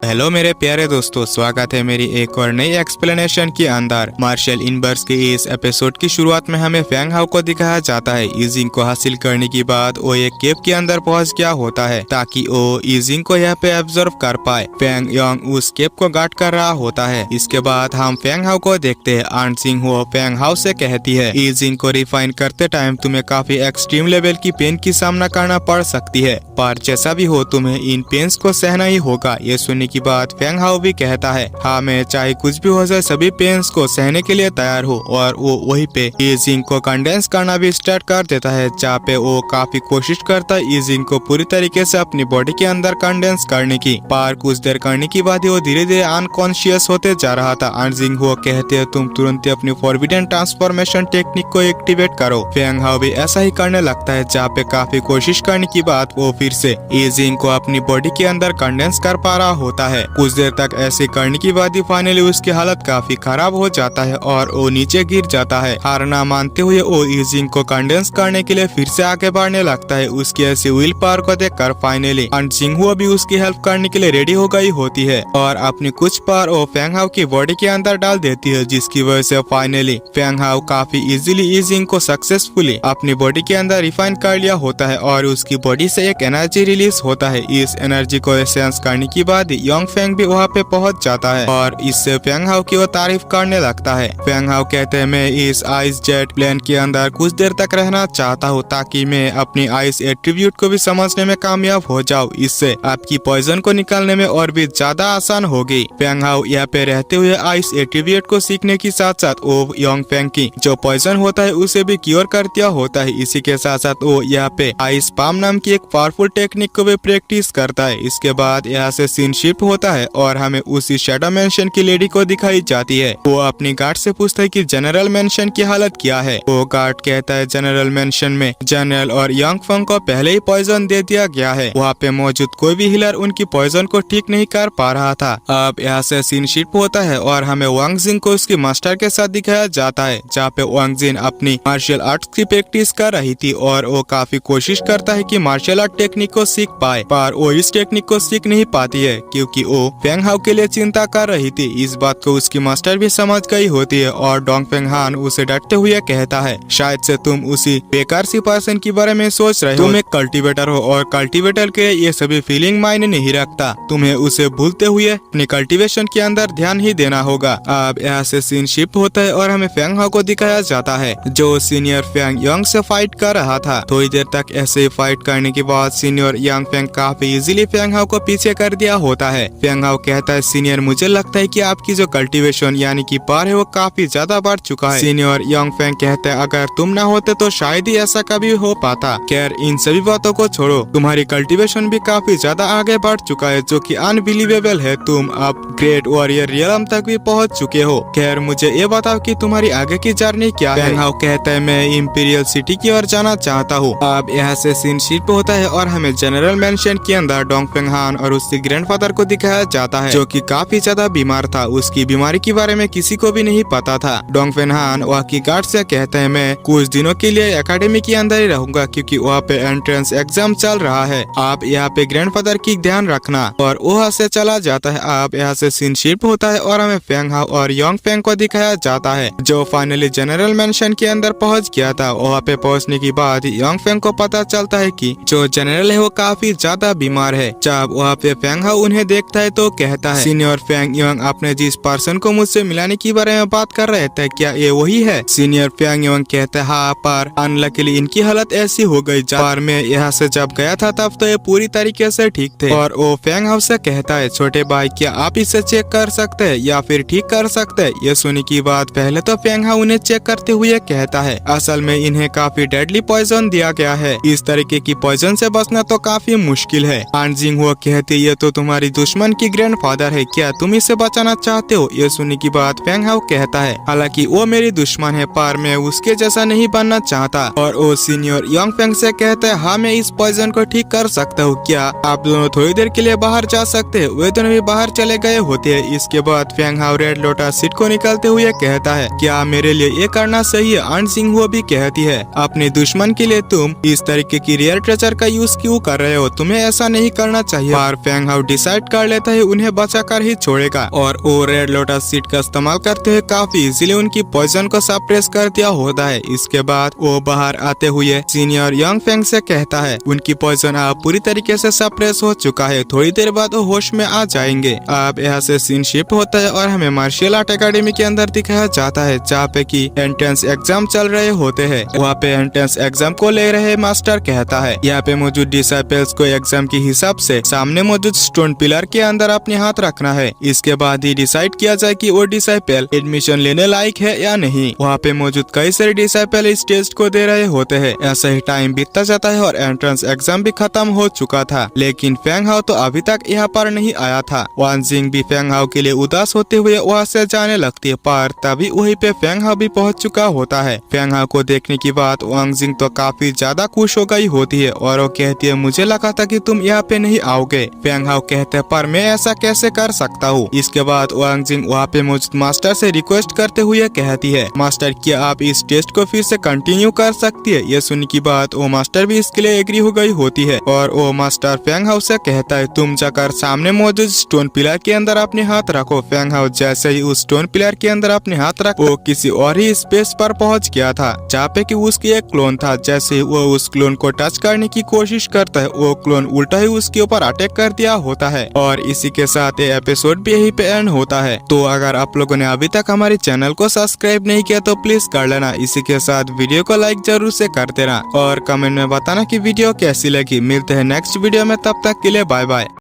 Hello मेरे प्यारे दोस्तों, स्वागत है मेरी एक और नई एक्सप्लेनेशन के अंदर। मार्शल इनवर्स के इस एपिसोड की शुरुआत में हमें फेंग हाउ को दिखाया जाता है। ईजिंग को हासिल करने के बाद वो एक केव के अंदर पहुंच गया होता है ताकि वो ईजिंग को यहाँ पे ऑब्जर्व कर पाए। फेंग यांग उस केव को गार्ड कर रहा होता है। इसके बाद हम फेंग हाउ को देखते हैं। आन सिंह हो फेंग हाउ से कहती है, ईजिंग को रिफाइन करते टाइम तुम्हें काफी एक्सट्रीम लेवल की पेन की सामना करना पड़ सकती है, पर जैसा भी हो तुम्हें इन पेन्स को सहना ही होगा। ये सुनने की बात फेंग हाउ भी कहता है, हाँ मैं चाहे कुछ भी हो जाए सभी पेन्स को सहने के लिए तैयार हो। और वो वहीं पे ईजिंग को कंडेंस करना भी स्टार्ट कर देता है, जहाँ पे वो काफी कोशिश करता है ईजिंग को पूरी तरीके से अपनी बॉडी के अंदर कंडेंस करने की। पर कुछ देर करने के बाद वो धीरे धीरे अनकॉन्शियस होते जा रहा था। आनजिंग हो कहते हैं, तुम तुरंत अपनी फॉरबिडन ट्रांसफॉर्मेशन टेक्निक को एक्टिवेट करो। फेंग हाउ भी ऐसा ही करने लगता है, जहाँ पे काफी कोशिश करने के बाद वो फिर से ईजिंग को अपनी बॉडी के अंदर कंडेंस कर पा रहा होता है। कुछ देर तक ऐसे करने के बाद ही फाइनली उसकी हालत काफी खराब हो जाता है और वो नीचे गिर जाता है। हार ना मानते हुए वो ईजिंग को कंडेंस करने के लिए फिर से आगे बढ़ने लगता है। उसकी ऐसी विल पावर को देखकर फाइनली जिंगहुआ भी उसकी हेल्प करने के लिए रेडी हो गई होती है और अपनी कुछ पावर वो फेंग हाउ की बॉडी के अंदर डाल देती है, जिसकी वजह से फाइनली फेंग हाउ काफी इजीली ईजिंग को सक्सेसफुली अपनी बॉडी के अंदर रिफाइन कर लिया होता है और उसकी बॉडी से एक एनर्जी रिलीज होता है। इस एनर्जी को सेंस करने के बाद यंग फेंग भी वहाँ पे पहुँच जाता है और इससे फेंग हाउ की वो तारीफ करने लगता है। फेंग हाउ कहते हैं, मैं इस आइस जेट प्लेन के अंदर कुछ देर तक रहना चाहता हूँ ताकि मैं अपनी आइस एट्रीब्यूट को भी समझने में कामयाब हो जाऊँ। इससे आपकी पॉइजन को निकालने में और भी ज्यादा आसान होगी। फेंग हाउ यहाँ पे रहते हुए आइस एट्रीब्यूट को सीखने के साथ साथ वो यंग फेंग की जो पॉइजन होता है उसे भी क्योर कर दिया होता है। इसी के साथ साथ वो यहाँ पे आइस पाम नाम की एक पावरफुल टेक्निक को भी प्रैक्टिस करता है। इसके बाद यहाँ से सीन शिफ्ट होता है और हमें उसी शैडो मेंशन की लेडी को दिखाई जाती है। वो अपनी गार्ड से पूछता है कि जनरल मेंशन की हालत क्या है। वो गार्ड कहता है, जनरल मेंशन में जनरल और यंग फेंग को पहले ही पॉइजन दे दिया गया है। वहाँ पे मौजूद कोई भी हीलर उनकी पॉइजन को ठीक नहीं कर पा रहा था। अब यहाँ से सीन शिफ्ट होता है और हमें वांग जिन को उसकी मास्टर के साथ दिखाया जाता है, जहाँ पे वांग जिन अपनी मार्शल आर्ट्स की प्रैक्टिस कर रही थी और वो काफी कोशिश करता है कि मार्शल आर्ट टेक्निक को सीख पाए, पर वो इस टेक्निक को सीख नहीं पाती है क्योंकि वो फेंग हाउ के लिए चिंता कर रही थी। इस बात को उसकी मास्टर भी समझ गई होती है और डोंग फेंग हान उसे डरते हुए कहता है, शायद से तुम उसी बेकार सी पर्सन के बारे में सोच रहे हो। तुम एक कल्टीवेटर हो और कल्टीवेटर के ये सभी फीलिंग मायने नहीं रखता। तुम्हें उसे भूलते हुए अपनी कल्टीवेशन के अंदर ध्यान ही देना होगा। अब यहाँ से सीन शिफ्ट होता है और हमें फेंग हाउ को दिखाया जाता है जो सीनियर फेंग यंग से फाइट कर रहा था। थोड़ी देर तक ऐसे फाइट करने के बाद सीनियर यंग फेंग काफी इजीली फेंग हाउ को पीछे कर दिया होता है। फेंग हाउ कहता है, सीनियर मुझे लगता है कि आपकी जो कल्टीवेशन यानी कि पावर है वो काफी ज्यादा बढ़ चुका है। सीनियर यंग फेंग कहते हैं, अगर तुम ना होते तो शायद ही ऐसा कभी हो पाता। खैर इन सभी बातों को छोड़ो, तुम्हारी कल्टीवेशन भी काफी ज्यादा आगे बढ़ चुका है जो कि अनबिलीवेबल है। तुम अब ग्रेट वॉरियर रियलम तक भी पहुंच चुके हो। खैर मुझे ये बताओ कि तुम्हारी आगे की जर्नी क्या है। फेंग हाउ कहता है, मैं इंपीरियल सिटी की ओर जाना चाहता हूँ। अब यहाँ से सीन शिफ्ट होता है और हमें जनरल मेंशन के अंदर डोंग फेंग हान और उसके ग्रैंडफादर को दिखाया जाता है जो कि काफी ज्यादा बीमार था। उसकी बीमारी के बारे में किसी को भी नहीं पता था। डोंग फेंग हान वहाँ की गार्ड से कहते हैं, मैं कुछ दिनों के लिए एकेडमी के अंदर ही रहूंगा क्योंकि वहाँ पे एंट्रेंस एग्जाम चल रहा है। आप यहाँ पे ग्रैंडफादर की ध्यान रखना। और वहाँ से चला जाता है। आप यहाँ से सीन शिफ्ट होता है और हमें फेंग हाउ और यंग फेंग को दिखाया जाता है जो फाइनली जनरल मेंशन के अंदर पहुँच गया था। वहाँ पे पहुँचने के बाद यंग फेंग को पता चलता है कि जो जनरल है वो काफी ज्यादा बीमार है। जब वहाँ पे फेंग हाउ उन्हें देखता है तो कहता है, सीनियर फेंग यंग आपने जिस पर्सन को मुझसे मिलाने के बारे में बात कर रहे थे क्या ये वही है। सीनियर फेंग यंग कहते हैं, हाँ पर अनलकीली इनकी हालत ऐसी हो गई। पर मैं यहाँ से जब गया था तब तो ये पूरी तरीके से ठीक थे। और वो फेंग हाउ से कहता है, छोटे भाई क्या आप इसे चेक कर सकते हैं या फिर ठीक कर सकते हैं। ये सुनने की बात पहले तो फेंग हाउ उन्हें चेक करते हुए कहता है, असल में इन्हें काफी डेडली पॉइजन दिया गया है। इस तरीके की पॉइजन से बचना तो काफी मुश्किल है। आन जिंगहुआ कहती, ये तो तुम्हारी दुश्मन की ग्रैंडफादर है, क्या तुम इसे बचाना चाहते हो। ये सुनने की बात फेंग हाउ कहता है, हालांकि वो मेरी दुश्मन है पर मैं उसके जैसा नहीं बनना चाहता। और वो सीनियर यंग फेंग से कहते हैं, हाँ मैं इस पॉइजन को ठीक कर सकता हूँ, क्या आप दोनों थोड़ी देर के लिए बाहर जा सकते हैं। वे दोनों भी बाहर चले गए होते हैं। इसके बाद Feng how red lotus seat को निकलते हुए कहता है, क्या मेरे लिए ये करना सही है। आन जिंगहुआ भी कहती है, अपने दुश्मन के लिए तुम इस तरीके की रियल ट्रेजर का यूज क्यों कर रहे हो, तुम्हें ऐसा नहीं करना चाहिए। पर फेंग हाउ डिसाइड कर लेता है उन्हें बचाकर ही छोड़ेगा और वो रेड लोटस सीड का इस्तेमाल करते हुए काफी इजीली उनकी पॉइजन को सप्रेस कर दिया होता है। इसके बाद वो बाहर आते हुए सीनियर यंग फेंग से कहता है उनकी पॉइजन अब पूरी तरीके से सप्रेस हो चुका है, थोड़ी देर बाद वो होश में आ जाएंगे। अब यहाँ से सीन शिफ्ट होता है और हमें मार्शल आर्ट एकेडमी के अंदर दिखाया जाता है जहाँ पे की एंट्रेंस एग्जाम चल रहे होते हैं। वहाँ पे एंट्रेंस एग्जाम को ले रहे मास्टर कहता है यहाँ पे मौजूद डिसाइपल्स को एग्जाम के हिसाब से सामने मौजूद स्टोन पिलर के अंदर अपने हाथ रखना है। इसके बाद ही डिसाइड किया जाए कि वो डिसाइपल एडमिशन लेने लायक है या नहीं। वहाँ पे मौजूद कई सारे डिसाइपल इस टेस्ट को दे रहे होते हैं। ऐसा ही टाइम बीतता जाता है और एंट्रेंस एग्जाम भी खत्म हो चुका था, लेकिन फेंग हाओ तो अभी तक यहाँ पर नहीं आया था। वान जिंग भी फेंग हाओ के लिए उदास होते हुए वहाँ से जाने लगती है, पर तभी वहीं पे फेंग हाओ भी पहुँच चुका होता है। फेंग हाओ को देखने के बाद वांग जिंग तो काफी ज्यादा खुश हो गई होती है और वो कहती है मुझे लगा था कि तुम यहाँ पे नहीं आओगे। फेंग हाओ कहते हैं पर मैं ऐसा कैसे कर सकता हूँ। इसके बाद वांग जिंग वहाँ पे मौजूद मास्टर से रिक्वेस्ट करते हुए कहती है मास्टर क्या आप इस टेस्ट को फिर से कंटिन्यू कर सकती है। ये सुनने की बात वो मास्टर भी इसके लिए एग्री हो गई होती है और वो मास्टर फेंग हाओ से कहता है तुम जाकर सामने मौजूद स्टोन पिलर के अंदर अपने हाथ रखो। फेंग हाओ जैसे ही उस स्टोन पिलर के अंदर अपने हाथ रख वो किसी और ही स्पेस पर पहुंच गया था जहाँ पे कि उसकी एक क्लोन था। जैसे वो उस क्लोन को टच करने की कोशिश करता है वो क्लोन उल्टा ही उसके ऊपर अटैक कर दिया होता है और इसी के साथ ये एपिसोड भी यहीं पे एंड होता है। तो अगर आप लोगों ने अभी तक हमारे चैनल को सब्सक्राइब नहीं किया तो प्लीज कर लेना। इसी के साथ वीडियो को लाइक जरूर से कर देना और कमेंट में बताना कि वीडियो कैसी लगी। मिलते हैं नेक्स्ट वीडियो में, तब तक के लिए बाय बाय।